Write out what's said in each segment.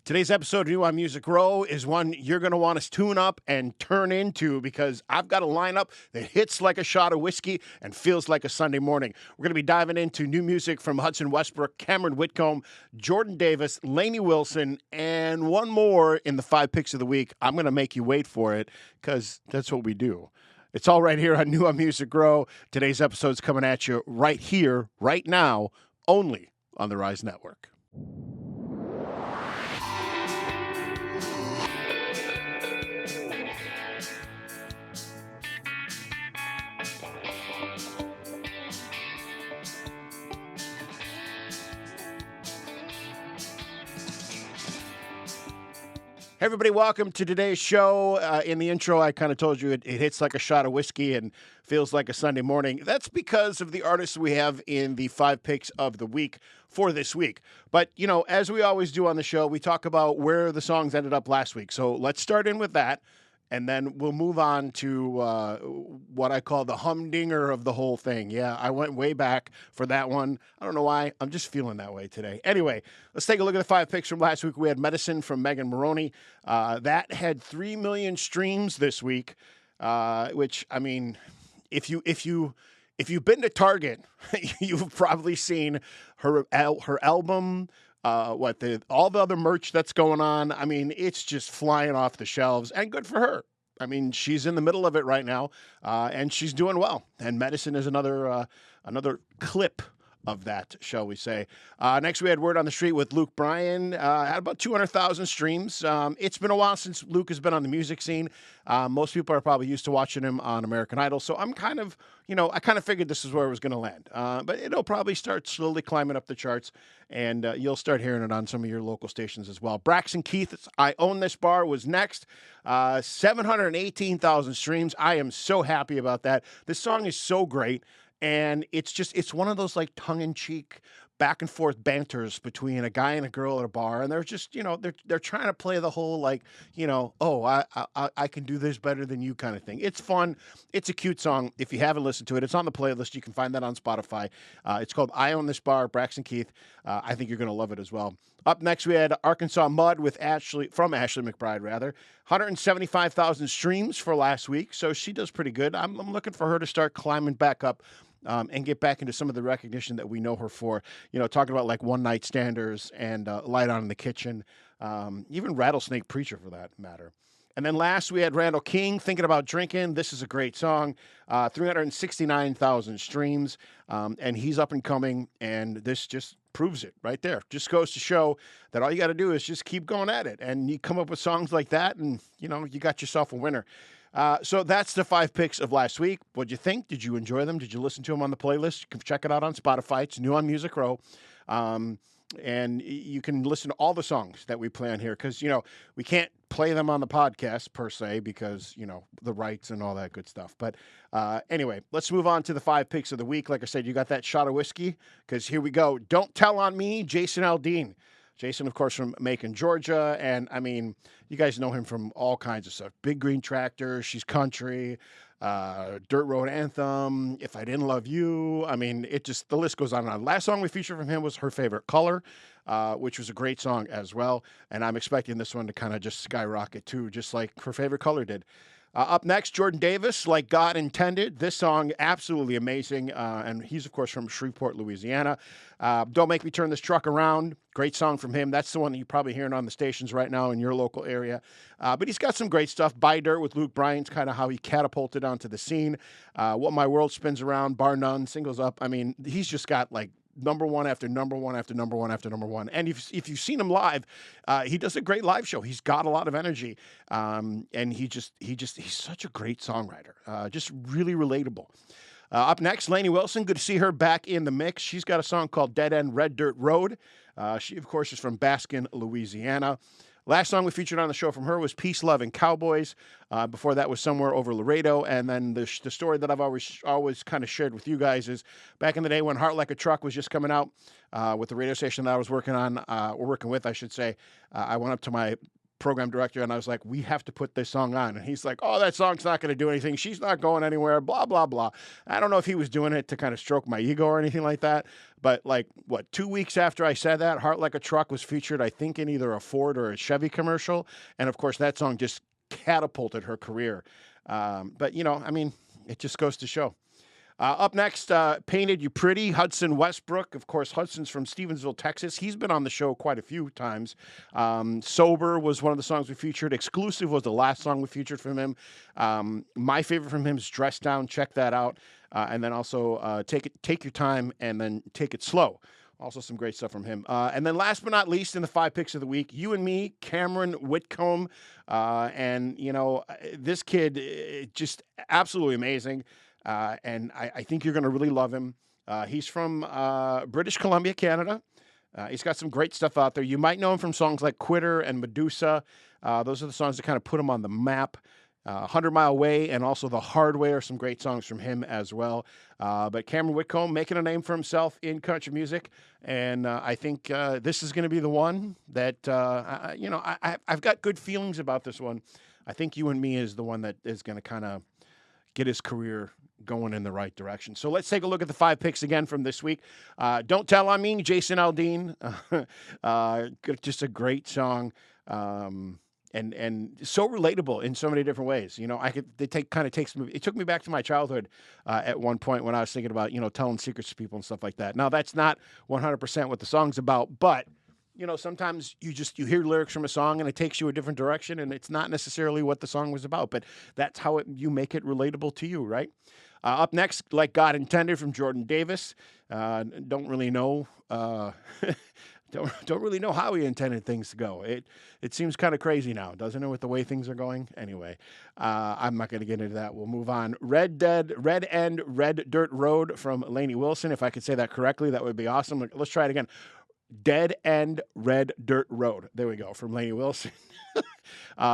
Today's episode of New on Music Row is one you're going to want to tune up and turn into because I've got a lineup that hits like a shot of whiskey and feels like a Sunday morning. We're going to be diving into new music from Hudson Westbrook, Cameron Whitcomb, Jordan Davis, Lainey Wilson, and one more in the 5 picks of the week. I'm going to make you wait for it because that's what we do. It's all right here on New on Music Row. Today's episode's coming at you right here, right now, only on the Rise Network. Hey everybody, welcome to today's show. In the intro, I kind of told you it hits like a shot of whiskey and feels like a Sunday morning. That's because of the artists we have in the 5 picks of the week for this week. But, you know, as we always do on the show, we talk about where the songs ended up last week. So let's start in with that. And then we'll move on to what I call the humdinger of the whole thing. Yeah, I went way back for that one. I don't know why. I'm just feeling that way today. Anyway, let's take a look at the 5 picks from last week. We had Medicine from Megan Moroney. That had 3 million streams this week, which, I mean, if you've been to Target, you've probably seen her album. All the other merch that's going on. I mean, it's just flying off the shelves, and good for her. I mean, she's in the middle of it right now, and she's doing well. And Medicine is another clip of that, shall we say. Next, we had Word on the Street with Luke Bryan. Had about 200,000 streams. It's been a while since Luke has been on the music scene. Most people are probably used to watching him on American Idol. So I'm kind of, I kind of figured this is where it was going to land. But it'll probably start slowly climbing up the charts, and you'll start hearing it on some of your local stations as well. Braxton Keith's I Own This Bar was next. 718,000 streams. I am so happy about that. This song is so great. And it's one of those like tongue-in-cheek back and forth banters between a guy and a girl at a bar. And they're just, they're trying to play the whole like, oh, I can do this better than you kind of thing. It's fun. It's a cute song. If you haven't listened to it, it's on the playlist. You can find that on Spotify. It's called I Own This Bar, Braxton Keith. I think you're going to love it as well. Up next, we had Arkansas Mud with Ashley McBride, rather. 175,000 streams for last week. So she does pretty good. I'm looking for her to start climbing back up. And get back into some of the recognition that we know her for. Talking about like One Night Standers and Light On in the Kitchen, even Rattlesnake Preacher for that matter. And then last we had Randall King, Thinking About Drinking. This is a great song, 369,000 streams, and he's up and coming, and this just proves it right there. Just goes to show that all you got to do is just keep going at it, and you come up with songs like that, and, you got yourself a winner. So that's the 5 picks of last week. What'd you think? Did you enjoy them? Did you listen to them on the playlist? You can check it out on Spotify. It's New on Music Row. And you can listen to all the songs that we play on here because, we can't play them on the podcast per se because, the rights and all that good stuff. But anyway, let's move on to the 5 picks of the week. Like I said, you got that shot of whiskey because here we go. Don't Tell on Me, Jason Aldean. Jason, of course, from Macon, Georgia. And, I mean, you guys know him from all kinds of stuff. Big Green Tractor, She's Country, Dirt Road Anthem, If I Didn't Love You. I mean, the list goes on and on. Last song we featured from him was Her Favorite Color, which was a great song as well. And I'm expecting this one to kind of just skyrocket, too, just like Her Favorite Color did. Up next, Jordan Davis, Like God Intended. This song, absolutely amazing. And he's, of course, from Shreveport, Louisiana. Don't Make Me Turn This Truck Around. Great song from him. That's the one that you're probably hearing on the stations right now in your local area. But he's got some great stuff. Buy Dirt with Luke Bryan's kind of how he catapulted onto the scene. What My World Spins Around, Bar None, Singles Up. I mean, he's just got like number one after number one after number one after number one. And if you've seen him live, he does a great live show. He's got a lot of energy. And he's such a great songwriter. Just really relatable. Up next, Lainey Wilson. Good to see her back in the mix. She's got a song called Dead End Red Dirt Road. She, of course, is from Baskin, Louisiana. Last song we featured on the show from her was Peace, Love, and Cowboys. Before that was Somewhere Over Laredo. And then the story that I've always kind of shared with you guys is back in the day when Heart Like a Truck was just coming out with the radio station that I was working with, I should say. I went up to my program director, and I was like, we have to put this song on. And he's like, oh, that song's not going to do anything. She's not going anywhere, blah, blah, blah. I don't know if he was doing it to kind of stroke my ego or anything like that. But like, 2 weeks after I said that, Heart Like a Truck was featured, I think, in either a Ford or a Chevy commercial. And of course, that song just catapulted her career. But, I mean, it just goes to show. Up next, Painted You Pretty, Hudson Westbrook. Of course, Hudson's from Stevensville, Texas. He's been on the show quite a few times. Sober was one of the songs we featured. Exclusive was the last song we featured from him. My favorite from him is Dress Down. Check that out. And then also Take Your Time and then Take It Slow. Also some great stuff from him. And then last but not least in the 5 picks of the week, You and Me, Cameron Whitcomb. And, this kid, just absolutely amazing. And I think you're going to really love him. He's from British Columbia, Canada. He's got some great stuff out there. You might know him from songs like Quitter and Medusa. Those are the songs that kind of put him on the map. 100 Mile Way and also The Hard Way are some great songs from him as well. But Cameron Whitcomb making a name for himself in country music. And I think this is going to be the one that, I've got good feelings about this one. I think You and Me is the one that is going to kind of get his career going in the right direction. So let's take a look at the 5 picks again from this week. Don't Tell On Me, Jason Aldean. Just a great song. And so relatable in so many different ways. It took me back to my childhood at one point when I was thinking about, telling secrets to people and stuff like that. Now that's not 100% what the song's about, but sometimes you hear lyrics from a song and it takes you a different direction and it's not necessarily what the song was about, but that's how you make it relatable to you, right? Up next, Like God Intended from Jordan Davis. Don't really know. Don't really know how he intended things to go. It seems kind of crazy now, doesn't it, with the way things are going? Anyway, I'm not going to get into that. We'll move on. Red End, Red Dirt Road from Lainey Wilson. If I could say that correctly, that would be awesome. Let's try it again. Dead End, Red Dirt Road. There we go, from Lainey Wilson.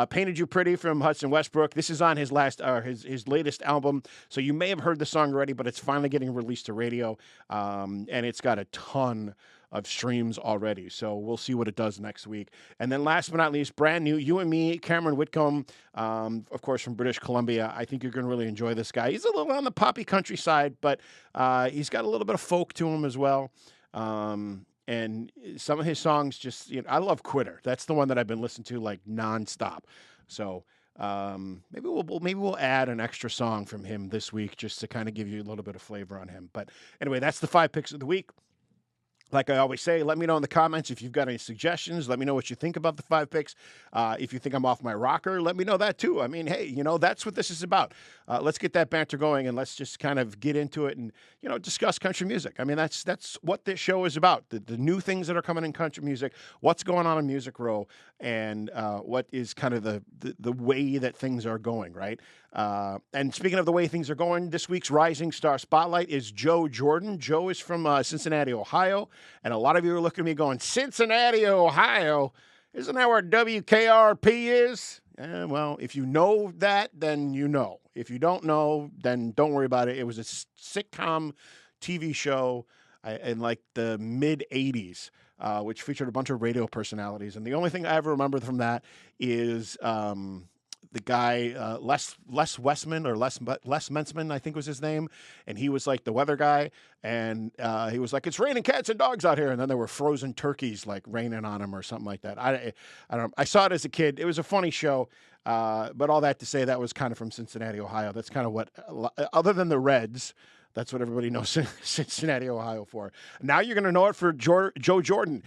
Painted You Pretty from Hudson Westbrook. This is on his latest album, so you may have heard the song already, but it's finally getting released to radio, and it's got a ton of streams already, so we'll see what it does next week. And then last but not least, brand new, You and Me, Cameron Whitcomb, of course, from British Columbia. I think you're going to really enjoy this guy. He's a little on the poppy country side, but he's got a little bit of folk to him as well. And some of his songs just, I love Quitter. That's the one that I've been listening to like nonstop. So maybe we'll add an extra song from him this week just to kind of give you a little bit of flavor on him. But anyway, that's the 5 picks of the week. Like I always say, let me know in the comments if you've got any suggestions. Let me know what you think about the 5 picks. If you think I'm off my rocker, let me know that too. I mean, hey, that's what this is about. Let's get that banter going and let's just kind of get into it and, discuss country music. I mean, that's what this show is about. The new things that are coming in country music, what's going on in Music Row, and what is kind of the way that things are going, right? And speaking of the way things are going, this week's Rising Star Spotlight is Joe Jordan. Joe is from Cincinnati, Ohio. And a lot of you are looking at me going, Cincinnati, Ohio? Isn't that where WKRP is? Well, if you know that, then you know. If you don't know, then don't worry about it. It was a sitcom TV show in like the mid-'80s, which featured a bunch of radio personalities. And the only thing I ever remember from that is the guy, Les Westman or Les Mensman, I think was his name. And he was like the weather guy. And he was like, it's raining cats and dogs out here. And then there were frozen turkeys like raining on him or something like that. I don't know. I saw it as a kid. It was a funny show. But all that to say, that was kind of from Cincinnati, Ohio. That's kind of what, other than the Reds, that's what everybody knows Cincinnati, Ohio for. Now you're going to know it for Joe Jordan.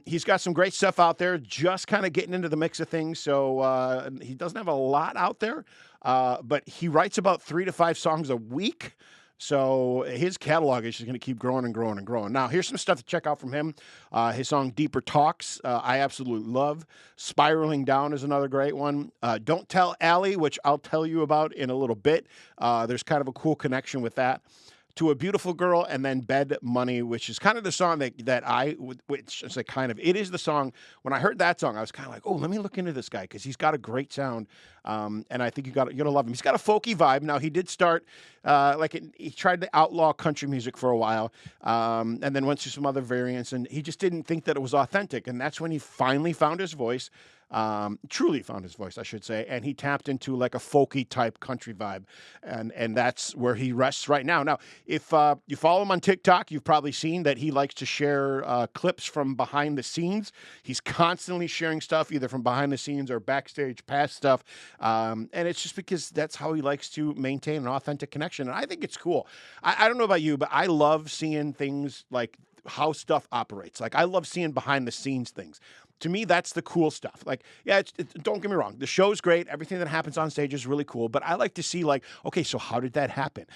He's got some great stuff out there, just kind of getting into the mix of things. So he doesn't have a lot out there, but he writes about 3 to 5 songs a week. So his catalog is just going to keep growing and growing and growing. Now, here's some stuff to check out from him. His song Deeper Talks, I absolutely love. Spiraling Down is another great one. Don't Tell Allie, which I'll tell you about in a little bit. There's kind of a cool connection with that. To a Beautiful Girl, and then Bed Money, which is kind of the song which is like kind of, it is the song. When I heard that song, I was kind of like, oh, let me look into this guy because he's got a great sound, and I think you're gonna love him. He's got a folky vibe. Now he did start he tried to outlaw country music for a while, and then went through some other variants, and he just didn't think that it was authentic, and that's when he finally found his voice. Truly found his voice, I should say, and he tapped into like a folky type country vibe, and that's where he rests right now. Now, if you follow him on TikTok, you've probably seen that he likes to share clips from behind the scenes. He's constantly sharing stuff either from behind the scenes or backstage, past stuff, and it's just because that's how he likes to maintain an authentic connection, and I think it's cool. I don't know about you, but I love seeing things like how stuff operates. Like I love seeing behind the scenes things. To me, that's the cool stuff. Like, yeah, don't get me wrong. The show's great. Everything that happens on stage is really cool. But I like to see, like, okay, so how did that happen?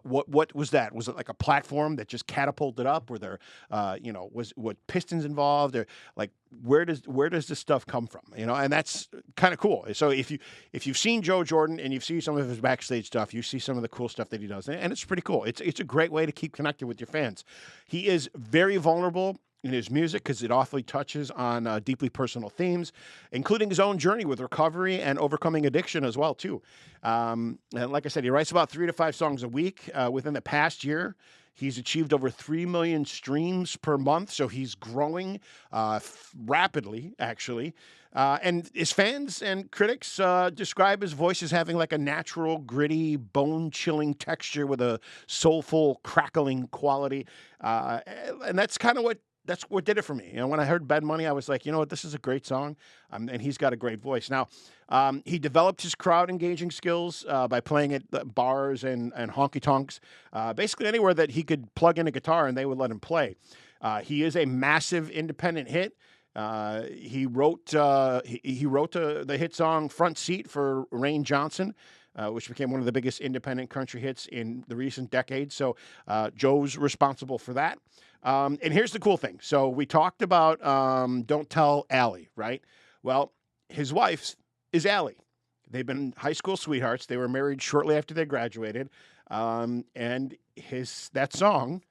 What was that? Was it like a platform that just catapulted up? Were there, was what pistons involved? Or like, where does this stuff come from? And that's kind of cool. So if you've seen Joe Jordan and you've seen some of his backstage stuff, you see some of the cool stuff that he does, and it's pretty cool. It's a great way to keep connected with your fans. He is very vulnerable in his music because it awfully touches on deeply personal themes, including his own journey with recovery and overcoming addiction as well, too. And like I said, he writes about 3 to 5 songs a week. Within the past year, he's achieved over 3 million streams per month, so he's growing rapidly, actually. And his fans and critics describe his voice as having like a natural, gritty, bone-chilling texture with a soulful, crackling quality. And that's kind of what did it for me. When I heard Bad Money, I was like, you know what, this is a great song, and he's got a great voice. Now, he developed his crowd engaging skills by playing at the bars and honky tonks, basically anywhere that he could plug in a guitar and they would let him play. He is a massive independent hit. He wrote the hit song "Front Seat" for Rain Johnson, which became one of the biggest independent country hits in the recent decade. So Joe's responsible for that. And here's the cool thing. So we talked about Don't Tell Allie, right? Well, his wife is Allie. They've been high school sweethearts. They were married shortly after they graduated. And that song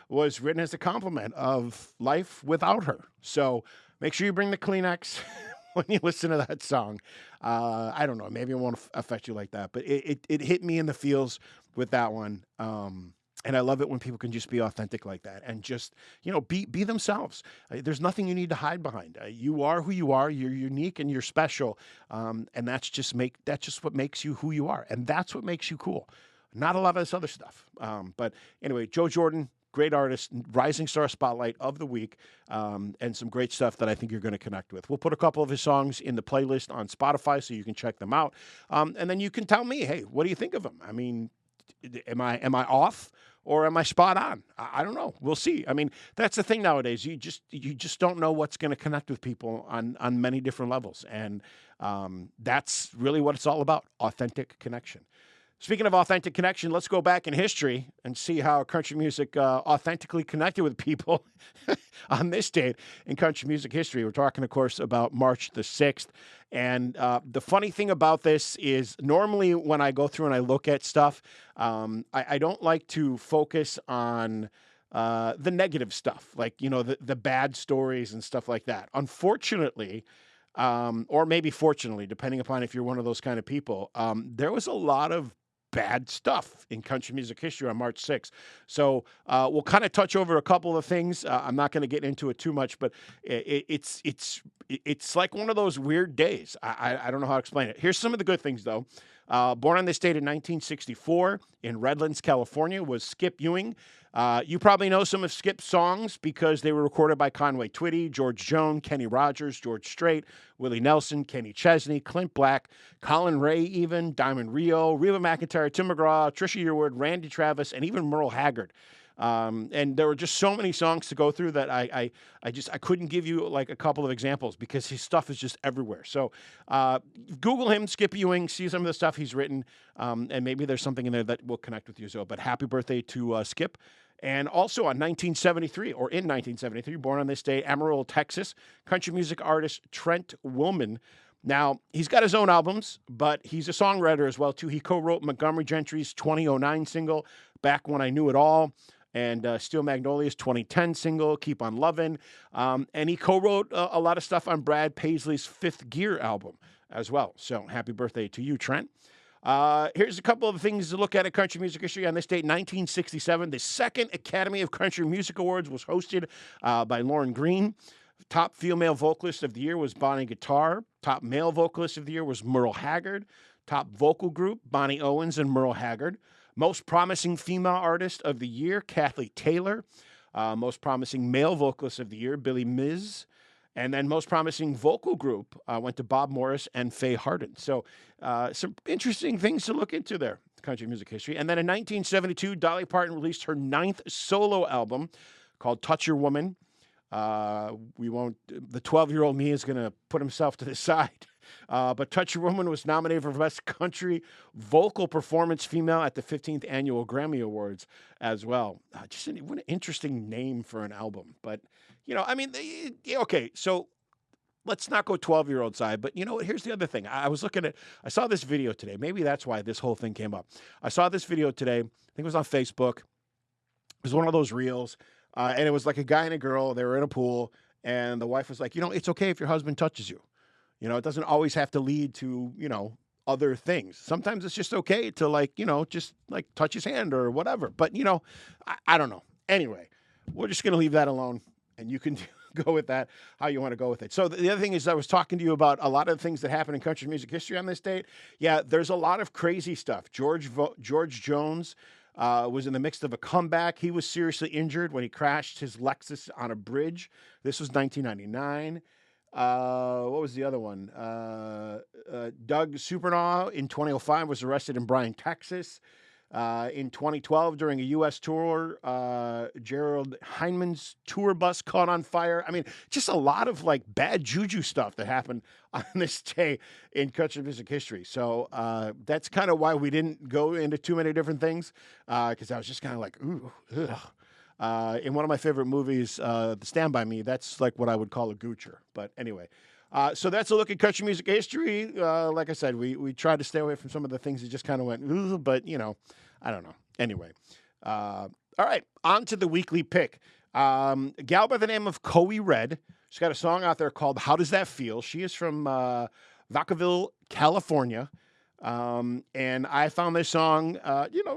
was written as a compliment of life without her. So make sure you bring the Kleenex when you listen to that song. I don't know. Maybe it won't affect you like that, but it hit me in the feels with that one. And I love it when people can just be authentic like that and just, be themselves. There's nothing you need to hide behind. You are who you are. You're unique and you're special. And that's just what makes you who you are. And that's what makes you cool. Not a lot of this other stuff. But anyway, Joe Jordan, great artist, Rising Star Spotlight of the Week, and some great stuff that I think you're going to connect with. We'll put a couple of his songs in the playlist on Spotify so you can check them out. And then you can tell me, hey, what do you think of them? I mean, am I off or am I spot on? I don't know. We'll see. I mean, that's the thing nowadays. You just don't know what's going to connect with people on many different levels. And that's really what it's all about, authentic connection. Speaking of authentic connection, let's go back in history and see how country music authentically connected with people on this date in country music history. We're talking, of course, about March the 6th. And the funny thing about this is normally when I go through and I look at stuff, I don't like to focus on the negative stuff, like, the bad stories and stuff like that. Unfortunately, or maybe fortunately, depending upon if you're one of those kind of people, there was a lot of bad stuff in country music history on March 6th. So we'll kind of touch over a couple of things. I'm not going to get into it too much, but it's like one of those weird days. I don't know how to explain it. Here's some of the good things, though. Born on this date in 1964 in Redlands, California, was Skip Ewing. You probably know some of Skip's songs because they were recorded by Conway Twitty, George Jones, Kenny Rogers, George Strait, Willie Nelson, Kenny Chesney, Clint Black, Colin Ray even, Diamond Rio, Reba McEntire, Tim McGraw, Trisha Yearwood, Randy Travis, and even Merle Haggard. And there were just so many songs to go through that I couldn't give you like a couple of examples because his stuff is just everywhere. So Google him, Skip Ewing, see some of the stuff he's written, and maybe there's something in there that will connect with you. So, but happy birthday to Skip. And also in 1973, born on this day, Amarillo, Texas, country music artist Trent Willman. Now, he's got his own albums, but he's a songwriter as well, too. He co-wrote Montgomery Gentry's 2009 single, Back When I Knew It All, and Steel Magnolia's 2010 single, Keep On Lovin'. And he co-wrote a lot of stuff on Brad Paisley's Fifth Gear album as well. So happy birthday to you, Trent. Here's a couple of things to look at in country music history. On this date, 1967, the second Academy of Country Music Awards was hosted by Lauren Green. Top female vocalist of the year was Bonnie Guitar. Top male vocalist of the year was Merle Haggard. Top vocal group, Bonnie Owens and Merle Haggard. Most promising female artist of the year, Kathleen Taylor. Most promising male vocalist of the year, Billy Miz. And then most promising vocal group went to Bob Morris and Faye Harden. So some interesting things to look into there, country music history. And then in 1972, Dolly Parton released her 9th solo album called Touch Your Woman. The 12-year-old me is going to put himself to the side. But Touch Your Woman was nominated for Best Country Vocal Performance Female at the 15th Annual Grammy Awards as well. What an interesting name for an album. But, okay, so let's not go 12-year-old side. But, here's the other thing. I saw this video today. Maybe that's why this whole thing came up. I saw this video today. I think it was on Facebook. It was one of those reels. And it was like a guy and a girl. They were in a pool. And the wife was like, it's okay if your husband touches you. It doesn't always have to lead to, other things. Sometimes it's just okay to just touch his hand or whatever. But, I don't know. Anyway, we're just going to leave that alone and you can go with that how you want to go with it. So the other thing is I was talking to you about a lot of things that happened in country music history on this date. Yeah, there's a lot of crazy stuff. George Jones was in the midst of a comeback. He was seriously injured when he crashed his Lexus on a bridge. This was 1999. What was the other one? Doug Supernaw in 2005 was arrested in Bryan, Texas. In 2012, during a U.S. tour, Gerald Heineman's tour bus caught on fire. I mean, just a lot of bad juju stuff that happened on this day in country music history. So that's kind of why we didn't go into too many different things, because I was just kind of ooh, ugh. In one of my favorite movies, The Stand By Me, that's what I would call a goocher. But anyway, so that's a look at country music history. Like I said, we tried to stay away from some of the things that just kind of went, ooh, but, I don't know. Anyway, all right, on to the weekly pick. A gal by the name of Coe Red. She's got a song out there called How Does That Feel? She is from Vacaville, California. And I found this song,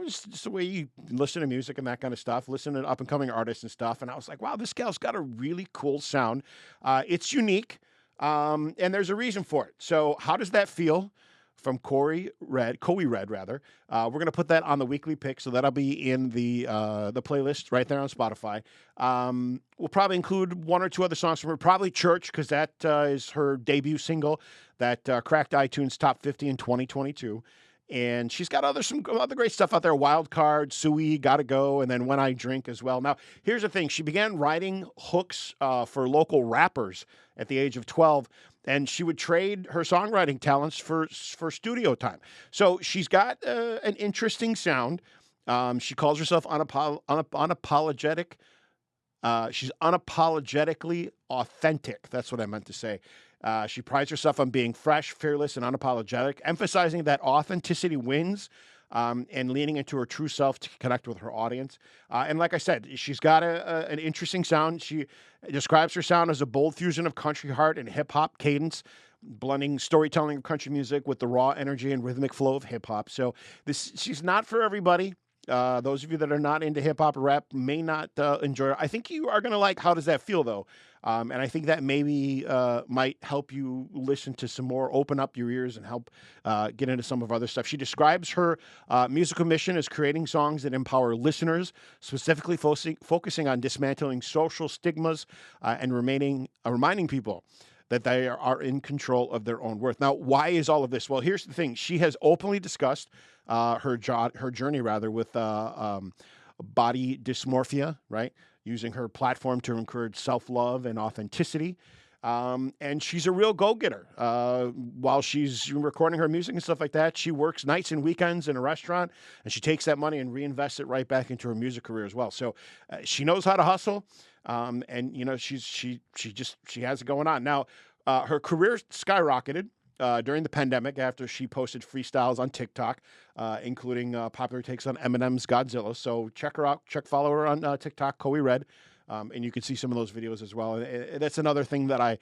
just the way you listen to music and that kind of stuff, listen to up and coming artists and stuff. And I was like, wow, this gal's got a really cool sound. It's unique. And there's a reason for it. So how does that feel? From Coe Red. We're going to put that on the weekly pick, so that'll be in the playlist right there on Spotify. We'll probably include one or two other songs from her, probably Church, because that is her debut single that cracked iTunes Top 50 in 2022. And she's got some other great stuff out there. Wild Card, Suey, Gotta Go, and then When I Drink as well. Now, here's the thing. She began writing hooks for local rappers at the age of 12, and she would trade her songwriting talents for studio time. So she's got an interesting sound. She calls herself unapologetic. She's unapologetically authentic. That's what I meant to say. She prides herself on being fresh, fearless, and unapologetic, emphasizing that authenticity wins and leaning into her true self to connect with her audience. And like I said, she's got an interesting sound. She describes her sound as a bold fusion of country heart and hip-hop cadence, blending storytelling of country music with the raw energy and rhythmic flow of hip-hop. So she's not for everybody. Those of you that are not into hip-hop or rap may not enjoy it. I think you are going to like How Does That Feel, though? And I think that maybe might help you listen to some more, open up your ears, and help get into some of other stuff. She describes her musical mission as creating songs that empower listeners, specifically focusing on dismantling social stigmas and reminding people that they are in control of their own worth. Now, why is all of this? Well, here's the thing. She has openly discussed her journey with body dysmorphia, right? Using her platform to encourage self-love and authenticity. And she's a real go-getter. While she's recording her music and stuff like that, she works nights and weekends in a restaurant, and she takes that money and reinvests it right back into her music career as well. So she knows how to hustle, and she has it going on. Now, her career skyrocketed during the pandemic after she posted freestyles on TikTok, including popular takes on Eminem's Godzilla. So check her out. Follow her on TikTok, Coe Red. And you can see some of those videos as well. And that's another thing that I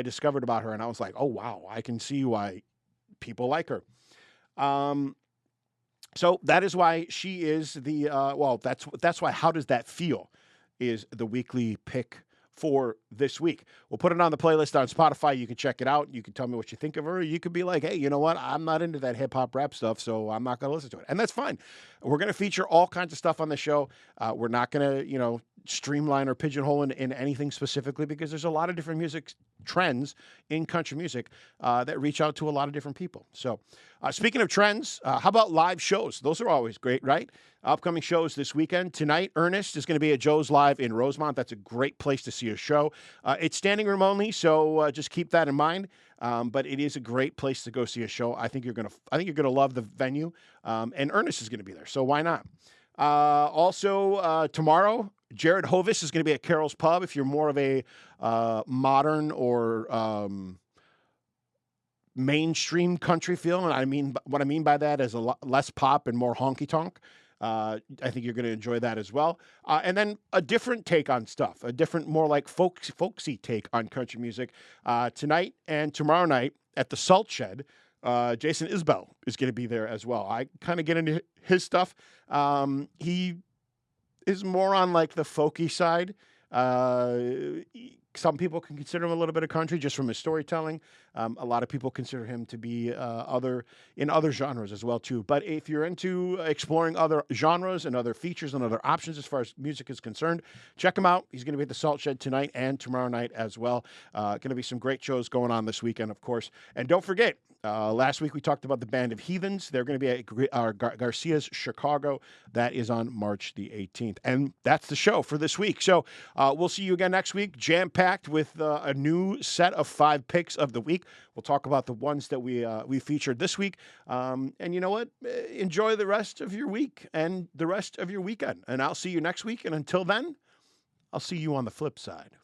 discovered about her. And I was like, oh, wow, I can see why people like her. So that is why she is that's why How Does That Feel is the weekly pick for this week. We'll put it on the playlist on Spotify. You can check it out. You can tell me what you think of her. You could be like, hey, you know what? I'm not into that hip hop rap stuff, so I'm not going to listen to it. And that's fine. We're going to feature all kinds of stuff on the show. We're not going to, streamline or pigeonhole in anything specifically, because there's a lot of different music trends in country music that reach out to a lot of different people. So speaking of trends, how about live shows? Those are always great, right? Upcoming shows this weekend. Tonight, Ernest is going to be at Joe's Live in Rosemont. That's a great place to see a show. It's standing room only, so just keep that in mind. But it is a great place to go see a show. I think you're gonna love the venue, and Ernest is going to be there. So why not? Also, tomorrow, Jared Hovis is going to be at Carol's Pub. If you're more of a modern or mainstream country feel, and what I mean by that is a lot less pop and more honky tonk. I think you're going to enjoy that as well. And then a different take on stuff, a different, more like folksy take on country music. Tonight and tomorrow night at the Salt Shed, Jason Isbell is going to be there as well. I kind of get into his stuff. He is more on like the folky side. Some people can consider him a little bit of country just from his storytelling. A lot of people consider him to be in other genres as well too. But if you're into exploring other genres and other features and other options as far as music is concerned, check him out. He's going to be at the Salt Shed tonight and tomorrow night as well. Going to be some great shows going on this weekend, of course. And don't forget, last week we talked about the Band of Heathens. They're going to be at Garcia's Chicago. That is on March the 18th. And that's the show for this week. So we'll see you again next week, jam-packed with a new set of 5 picks of the week. We'll talk about the ones that we featured this week. And you know what? Enjoy the rest of your week and the rest of your weekend. And I'll see you next week. And until then, I'll see you on the flip side.